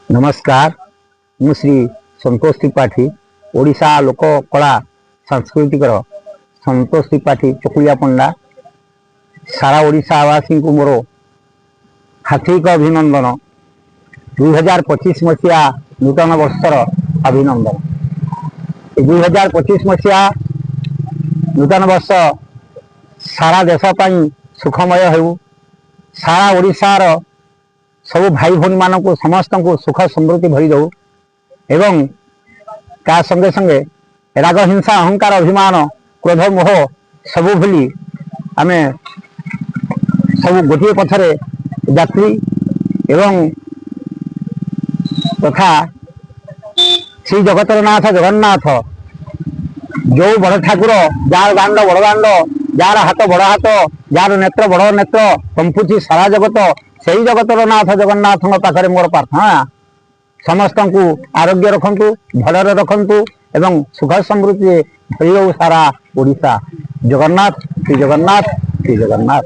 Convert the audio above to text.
नमस्कार मु श्री संतोष त्रिपाठी ओडिशा लोक कला सांस्कृतिक संतोष त्रिपाठी चकुलिया पंडा सारा ओडिशा आवासी को मोर हार्दिक अभिनंदन 2025 मसीहा नूतन वर्षर अभिनंदन 2025 मसीहा नूतन वर्ष सारा देश सुखमय हो सारा ओडिशार सब भाई भौणी मान को समस्त को सुख समृद्धि भरी दो एवं ता संगे संगे राग हिंसा अहंकार अभिमान क्रोध मोह सबू भूली आमे सब गोटे पथरे यात्री एवं तथा श्री जगतर नाथ जगन्नाथ जो बड़ ठाकुर जार दांड बड़ दांड जार हाथ बड़ हाथ जार नेत्र बड़ नेत्र कंपुची सारा जगत से जगतर नाथ जगन्नाथ पाखे मोर प्रार्थना समस्त को आरोग्य रखंतु भलरे रखंतु एवं सुख समृद्धि भरी सारा ओडिशा जगन्नाथ श्री जगन्नाथ श्री जगन्नाथ।